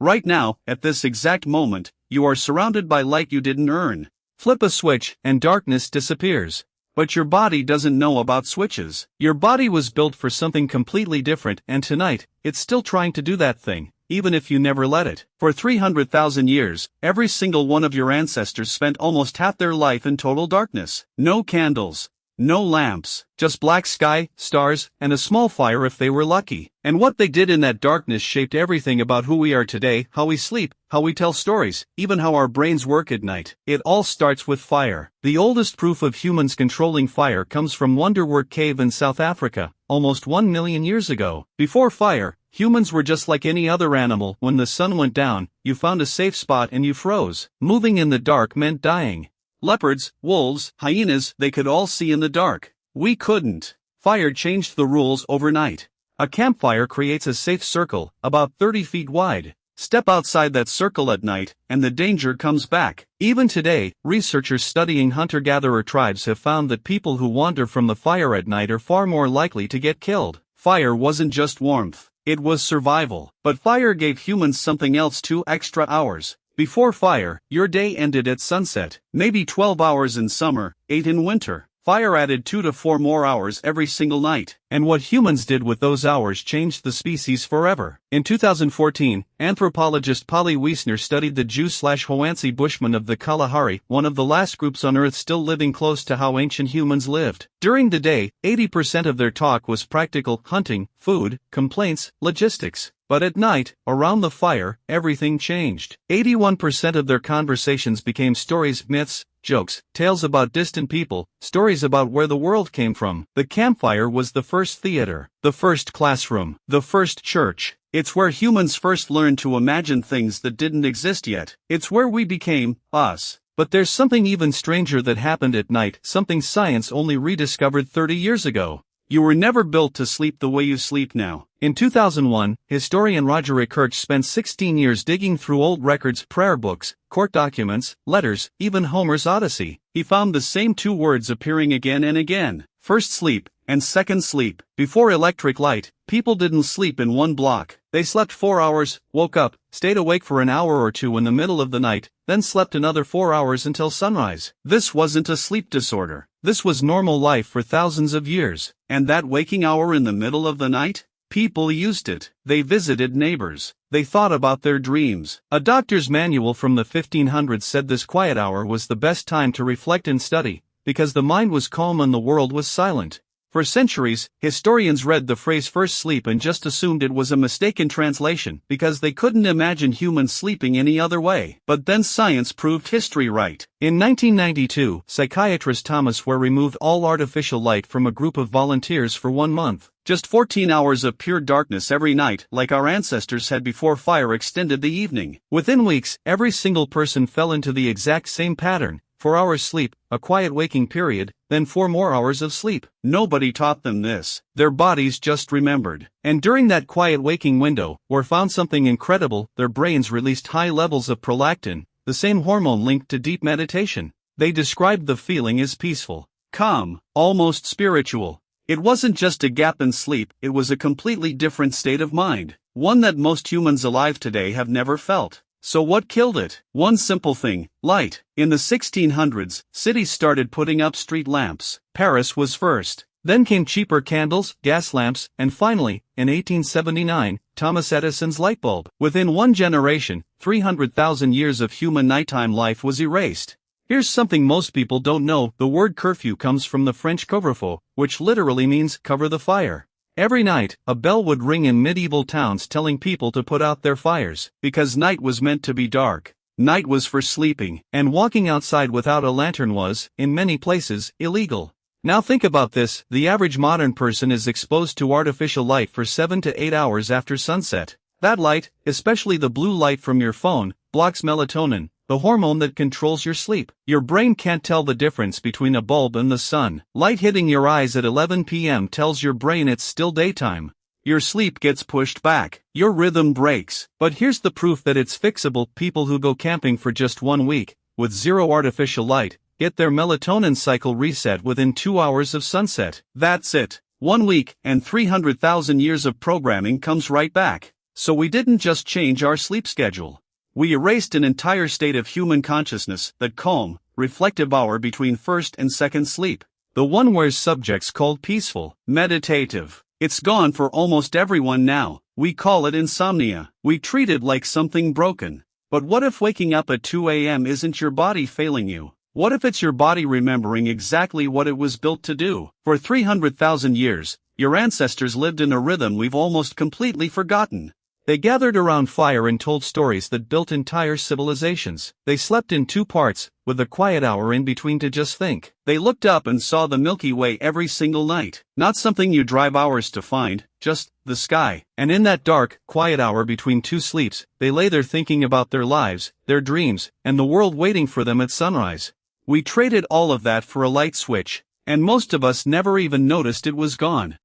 Right now, at this exact moment, you are surrounded by light you didn't earn. Flip a switch, and darkness disappears. But your body doesn't know about switches. Your body was built for something completely different, and tonight, it's still trying to do that thing, even if you never let it. For 300,000 years, every single one of your ancestors spent almost half their life in total darkness. No candles. No lamps, just black sky, stars, and a small fire if they were lucky. And what they did in that darkness shaped everything about who we are today, how we sleep, how we tell stories, even how our brains work at night. It all starts with fire. The oldest proof of humans controlling fire comes from Wonderwork Cave in South Africa, almost 1 million years ago. Before fire, humans were just like any other animal. When the sun went down, you found a safe spot and you froze. Moving in the dark meant dying. Leopards, wolves, hyenas, they could all see in the dark. We couldn't. Fire changed the rules overnight. A campfire creates a safe circle, about 30 feet wide. Step outside that circle at night, and the danger comes back. Even today, researchers studying hunter-gatherer tribes have found that people who wander from the fire at night are far more likely to get killed. Fire wasn't just warmth, it was survival. But fire gave humans something else: 2 extra hours. Before fire, your day ended at sunset, maybe 12 hours in summer, 8 in winter. Fire added 2 to 4 more hours every single night. And what humans did with those hours changed the species forever. In 2014, anthropologist Polly Wiesner studied the Jew/Hoansi Bushmen of the Kalahari, one of the last groups on Earth still living close to how ancient humans lived. During the day, 80% of their talk was practical: hunting, food, complaints, logistics. But at night, around the fire, everything changed. 81% of their conversations became stories, myths, jokes, tales about distant people, stories about where the world came from. The campfire was the first theater, the first classroom, the first church. It's where humans first learned to imagine things that didn't exist yet. It's where we became us. But there's something even stranger that happened at night, something science only rediscovered 30 years ago. You were never built to sleep the way you sleep now. In 2001, historian Roger Kirch spent 16 years digging through old records, prayer books, court documents, letters, even Homer's Odyssey. He found the same 2 words appearing again and again: first sleep, and second sleep. Before electric light, people didn't sleep in one block. They slept 4 hours, woke up, stayed awake for an hour or 2 in the middle of the night, then slept another 4 hours until sunrise. This wasn't a sleep disorder. This was normal life for thousands of years. And that waking hour in the middle of the night? People used it. They visited neighbors. They thought about their dreams. A doctor's manual from the 1500s said this quiet hour was the best time to reflect and study, because the mind was calm and the world was silent. For centuries, historians read the phrase first sleep and just assumed it was a mistaken translation because they couldn't imagine humans sleeping any other way. But then science proved history right. In 1992, psychiatrist Thomas Ware removed all artificial light from a group of volunteers for 1 month. Just 14 hours of pure darkness every night, like our ancestors had before fire extended the evening. Within weeks, every single person fell into the exact same pattern: 4 hours sleep, a quiet waking period, then 4 more hours of sleep. Nobody taught them this. Their bodies just remembered. And during that quiet waking window, Ware found something incredible: their brains released high levels of prolactin, the same hormone linked to deep meditation. They described the feeling as peaceful, calm, almost spiritual. It wasn't just a gap in sleep, it was a completely different state of mind, one that most humans alive today have never felt. So what killed it? One simple thing: light. In the 1600s, cities started putting up street lamps. Paris was first. Then came cheaper candles, gas lamps, and finally, in 1879, Thomas Edison's light bulb. Within 1 generation, 300,000 years of human nighttime life was erased. Here's something most people don't know: the word curfew comes from the French couvre-feu, which literally means cover the fire. Every night, a bell would ring in medieval towns telling people to put out their fires, because night was meant to be dark. Night was for sleeping, and walking outside without a lantern was, in many places, illegal. Now think about this: the average modern person is exposed to artificial light for 7 to 8 hours after sunset. That light, especially the blue light from your phone, blocks melatonin, the hormone that controls your sleep. Your brain can't tell the difference between a bulb and the sun. Light hitting your eyes at 11 p.m. tells your brain it's still daytime. Your sleep gets pushed back. Your rhythm breaks. But here's the proof that it's fixable: people who go camping for just 1 week, with zero artificial light, get their melatonin cycle reset within 2 hours of sunset. That's it. 1 week, and 300,000 years of programming comes right back. So we didn't just change our sleep schedule. We erased an entire state of human consciousness, that calm, reflective hour between first and second sleep. The one where subjects called peaceful, meditative. It's gone for almost everyone now. We call it insomnia. We treat it like something broken. But what if waking up at 2 a.m. isn't your body failing you? What if it's your body remembering exactly what it was built to do? For 300,000 years, your ancestors lived in a rhythm we've almost completely forgotten. They gathered around fire and told stories that built entire civilizations. They slept in 2 parts, with a quiet hour in between to just think. They looked up and saw the Milky Way every single night. Not something you drive hours to find, just the sky. And in that dark, quiet hour between 2 sleeps, they lay there thinking about their lives, their dreams, and the world waiting for them at sunrise. We traded all of that for a light switch, and most of us never even noticed it was gone.